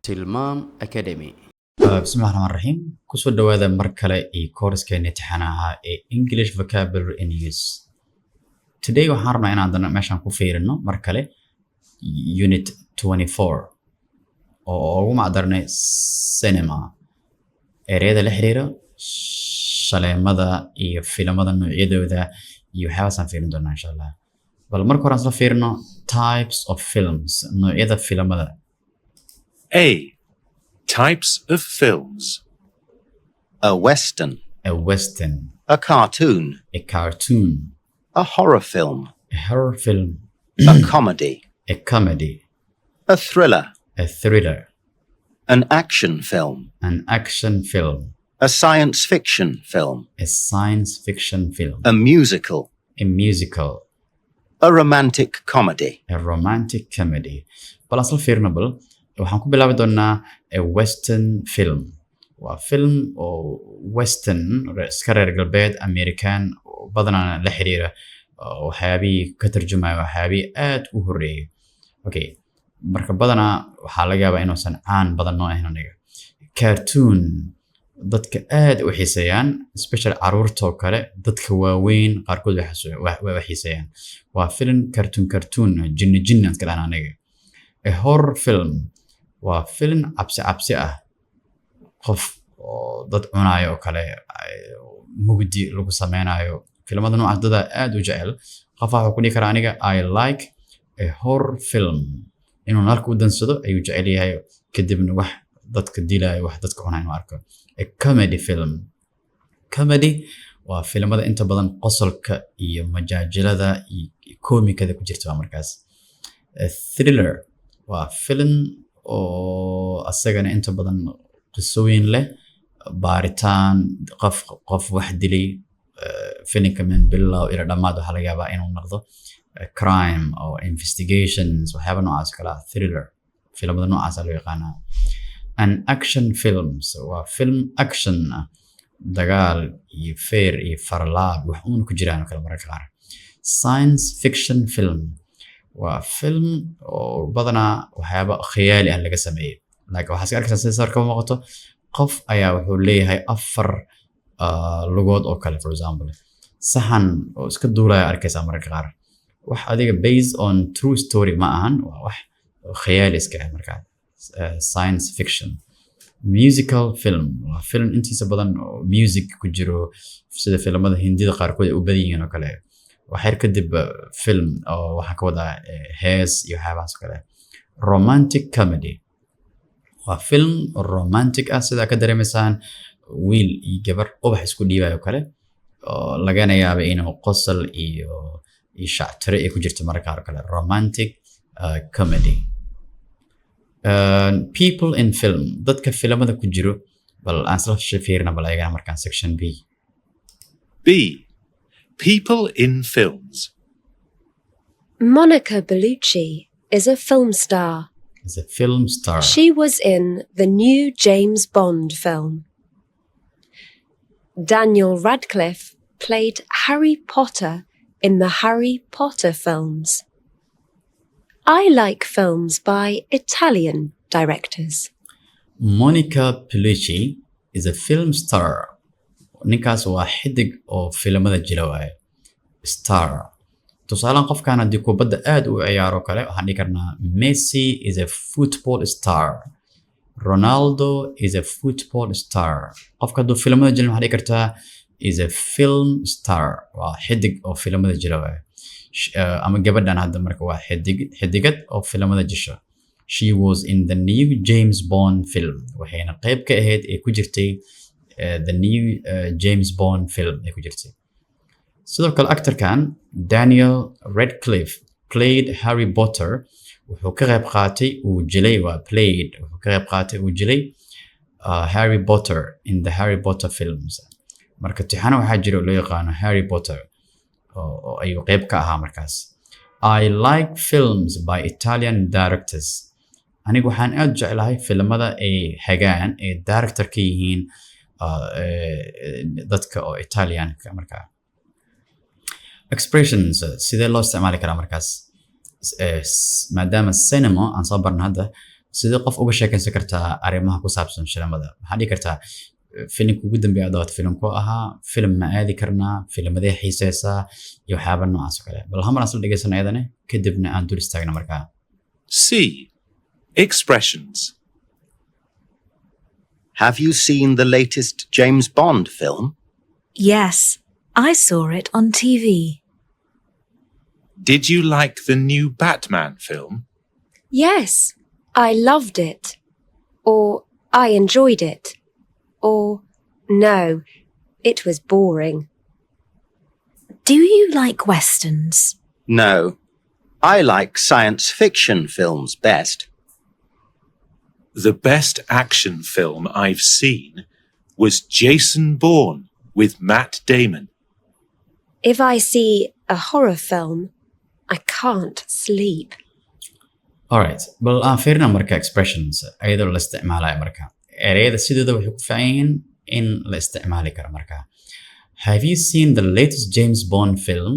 tilmaam academy. بسم الله الرحمن الرحيم كسو دوادا مركلة كورس كان يتحناها English vocabulary in use. Today وحارنا إن عندنا ماشان كوفيرنو مركلة unit 24 أو ما قدرنا سينما إريد الحريرة شلي ماذا فيلم ماذا نوعيده ذا يحاول فيلم دونا إن شاء الله. بالمركو رانسلا فيرنو types of films نوعيده فيلم ماذا. A. Types of films. A western. A western. A cartoon. A cartoon. A horror film. A horror film. A comedy. A comedy. A thriller. A thriller. An action film. An action film. A science fiction film. A science fiction film. A musical. A musical. A romantic comedy. A romantic comedy. بالأصل فيرنبل waxaan ku bilaabi doonaa a western film. waa film oo western iska reer galbeed American badanaa la xiriira waxyaabihii ka tarjumaya waxyaabihii aad u horeeyay. Okay, marka badanaa waxaa laga yaabaa inuusan caan badan noo ahayn aniga. Cartoon dadka aad u xiiseeyaan, especially caruurta oo kale, dadka waaweyn qaarkood way xiiseeyaan. waa film cartoon jinni aan kala aniga. A horror film waa film cabsi ah, qof oo dad cunayo oo kale mugdi lagu sameynayo. Filmada noocaas dad aad u jecel. qof waxa ku dhihi kara aniga I like a horror film, inuu narka u dansado ayuu jecel yahay, kadibna wax dadka dilayo, wax dadka cunayo inuu arko. A comedy film. Comedy waa filmada inta badan qosolka iyo majaajilada iyo koomikada ku jirta markaas. A thriller waa film oo asagana inta badan qisooyin leh, baaritaan, qof wax dilay, filimka min bilow ila dhammaad waxaa laga yaabaa inuu noqdo crime or investigations, waxyaaba noocaas kale ah. Thriller filimada noocaas loo yaqaanaa. An action films waa film action ah, dagaal iyo fear iyo farlaab wax uun ku jiraan kala mararka qaar. Science fiction film waa film oo badanaa waxyaaba khiyaali ah laga sameeyay. Waxaa iska arkaysaa sida sawirka muuqato, qof ayaa wuxuu leeyahay 4 lugood oo kale, for example saxan oo iska duulaya arkaysaa mararka qaar. wax adiga based on true story ma ahan, waa wax khiyaali iska ah markaa. Science fiction. Musical film waa film intiisa badan oo music ku jiro, sida filimada hindida qaarkood ay u badan yihiin oo kale. waxyar kadib film oo waxaan ka wadaa hees iyo waxyaabahaas kale. Romantic comedy waa film romantic ah, sidaa ka dareemaysaan wiil iyo gabar ubax isku dhiibayo kale, oo lagana yaabo inuu qosol iyo shactire ay ku jirto mararka qaar kale. Romantic comedy. People in film dadka filimada ku jiro, bal aan isla fiirina bal ayagana markaan section B. B. People in films. Monica Bellucci is a film star. Is a film star. She was in the new James Bond film. Daniel Radcliffe played Harry Potter in the Harry Potter films. I like films by Italian directors. Monica Bellucci is a film star. ninkaas waa xidig oo filimada jila waaye. Star. tusaalaan qofkaan haddii kubadda aad u ciyaaro kale waxaan dhihi karnaa Messi is a football star. Ronaldo is a football star. qofka hadduu filimada jilin waxaan dhihi kartaa is a film star. waa xidig oo filimada jila waaye. ama gabadhan hadda marka waa xidigad oo filimada jisho. She was in the new James Bond film. waxayna qayb ka ahayd ee ku jirtay the new James Bond film ay ku jirtay. sidoo kale actorkan Daniel Radcliffe played Harry Potter. wuxuu ka qayb qaatay uu jilay Harry Potter in the Harry Potter films. marka tixana waxaa jira loo yaqaano Harry Potter oo ayuu qayb ka ahaa markaas. I like films by Italian directors. anigu waxaan aad jeclahay filimada ay hagaan ee director ka yihiin dadka oo Italian-ka markaa. Expressions sidee loo isticmaali karaa markaas maadaama cinema aan soo barna hadda, sidee qof uga sheekaysan kartaa arrimaha ku saabsan shilimada waxaa dhihi kartaa filimka ugu dambeeya aad daawato filimku ahaa filim ma aadi karnaa filmadee xiiseysaa iyo waxyaaba noocaas oo kale bal hamar aan isla dhegaysana ayadane kadibna aan dul istaagna markaa C. Expressions. Have you seen the latest James Bond film? Yes, I saw it on TV. Did you like the new Batman film? Yes, I loved it. Or I enjoyed it. Or no, it was boring. Do you like westerns? No. I like science fiction films best. The best action film I've seen was Jason Bourne with Matt Damon. If I see a horror film, I can't sleep. alright bal aan fiirina marka expressions ayadoo la isticmaalayo marka ereyada sidooda waxay ku fiican yihiin in la isticmaali karo marka have you seen the latest James Bond film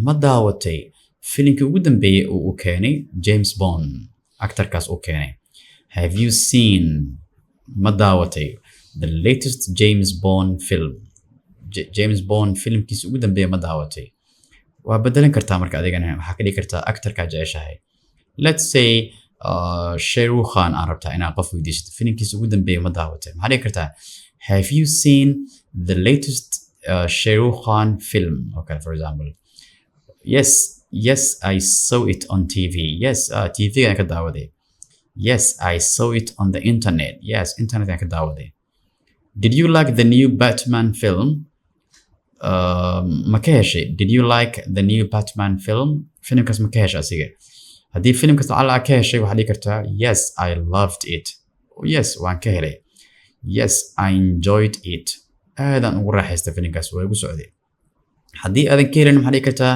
ma daawatay filimkii ugu dambeeyay oo uu keenay James Bond actorkaas uu keenay have you seen ma daawatay the latest James Bond film James Bond filmkiisa ugu dambeeyay ma daawatay waa bedelan kartaa marka adigana waxaa ka dhigi kartaa actorka jeceshahay let's say Shah Rukh Khan aan rabtaa inaad qof weydiisato filimkiisa ugu dambeeyay ma daawatay maxaa dhigi kartaa have you seen the latest Shah Rukh Khan film okay for example yes I saw it on TV yes TV aan ka daawaday yes I saw it on the internet yes internet aan ka daawaday did you like the new Batman film ma ka heshay did you like the new Batman film filimkaas ma ka heshay asiga haddii filimkaas alla ka heshay waxaad dhihi kartaa yes I loved it yes waan ka helay yes I enjoyed it aadaan ugu raaxaystay filimkaas waa igu socday haddii aadan ka helin waxaad dhihi kartaa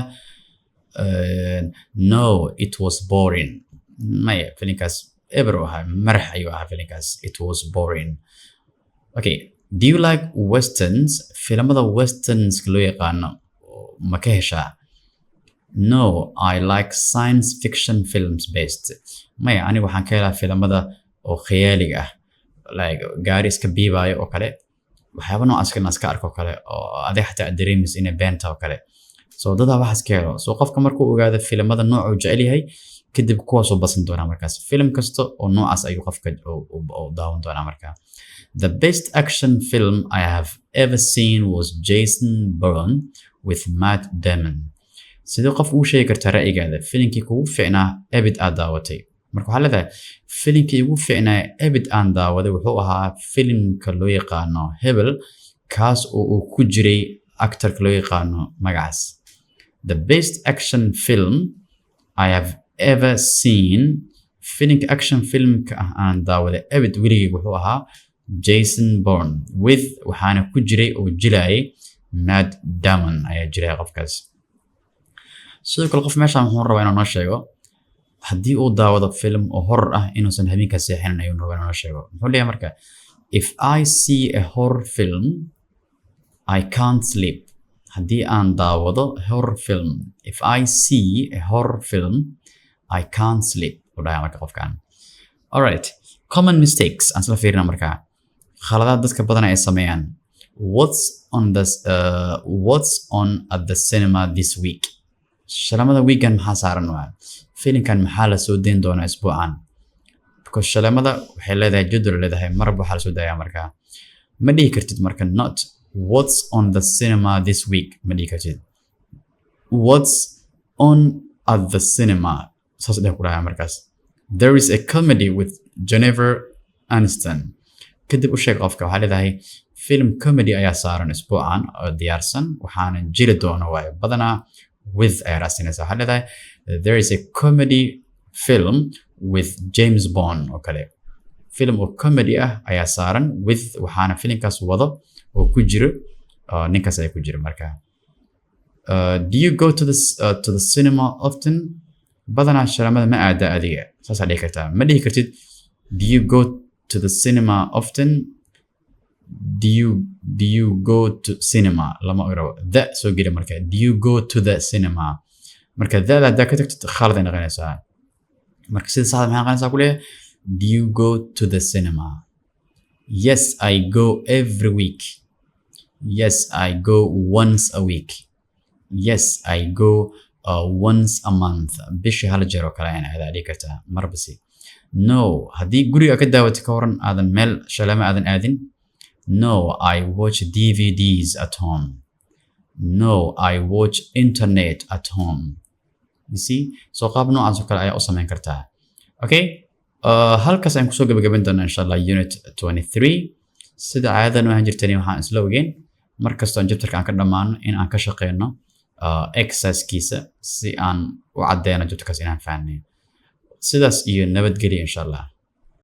no it was boring maya filimkaas eber u ahaa marax ayuu ahaa filimkaas it was boring okay do you like westerns filimada westerns loo yaqaano ma ka heshaa no I like science fiction films best maya aniga waxaan ka helaa filimada oo khiyaaliga ah like gaari iska biibaayo oo kale waxyaaba noocaas kalena iska arko kale oo adig xataa dareemis inay beenta oo kale so dadaa waxaas ka helo so qofka markuu ogaado filimada nooca uu jecel yahay kadib kuwaasoo basan doonaa markaas film kasta oo noocaas ayuu qofka daawan doonaa markaa the best action film I have ever seen was Jason Bourne with Matt Damon sidee qof uu sheegi kartaa ra'yigaada filimkii kugu fiicnaa ebid aad daawatay marka waxaa leedahay filimkii ugu fiicnaa ebid aan daawaday wuxuu ahaa filimka loo yaqaano Hebel kaas oo uu ku jiray actorka loo yaqaano magacaas the best action film I have ever seen filimka action filmka aan daawaday ebid weligay wuxuu ahaa Jason Bourne with waxaana ku jiray oo jilayay Matt Damon ayaa jiray qofkaas sidoo kale qof meeshaan wuxuu rabaa inuu noo sheego haddii uu daawado film oo horror ah inuusan habeenka seexanin ayuu rabaa inuu noo sheego muxuu leeyahay marka if I see a horror film I can't sleep haddii aan daawado horror film if I see a horror film I can't sleep u dhahay marka qofkan alright common mistakes aan isla fiirina marka khaladaad dadka badan ay sameeyaan what's on at the cinema this week shalamada weekend maxaa saaran waa filimkan maxaa la soo deyn doonaa isbuucan because shalamada waxay leedahay jadwal leedahay marba waxaa la soo daayaa markaa ma dhihi kartid marka not what's on the cinema this week ma dhihi kartid what's on at the cinema saas dheh ku dhahaa markaas there is a comedy with Jennifer Aniston kadib u sheeg qofka waxaa leedahay film comedy ayaa saaran isbuucan oo diyaarsan waxaana jiri doona waayo badanaa with ayaa raasinaysa waxaa leedahay there is a comedy film with James Bond oo kale film oo comedy ah ayaa saaran with waxaana filimkaas wado oo ku jiro ninkaas ayaa ku jira markaa do you go to the cinema often badanaa shalamada ma aada adiga saasaa dhihi kartaa ma dhihi kartid do you go to the cinema often do you go to cinema lama rabo the soo geli marka do you go to the cinema marka da ka tagto khalad ay noqonaysaa marka sida saxda maxay noqonaysaa ku leeyahay Do you go to the cinema? Yes, I go every week. Yes, I go once a week. Yes, I go once a month. bishii hal jeer oo kale ayaan aadaa dhihi kartaa mar basi. No, haddii guriga ka daawatay ka waran aadan meel shalama aadan aadin. No, I watch DVDs at home. No, I watch internet at home. You see? So qaab noocaas oo kale ayaa u samayn kartaa. Okay? halkaas ayaan kusoo gabagabayn doonaa insha Allah unit 23. sida caadadan waxaan jirtani waxaan isla ogeyn mar kastoo aan chapterka aan ka dhamaano in aan ka shaqeyno exercise-kiisa si aan u cadeyno chapterkaas inaan fahanay. sidaas iyo nabadgelyo insha Allah.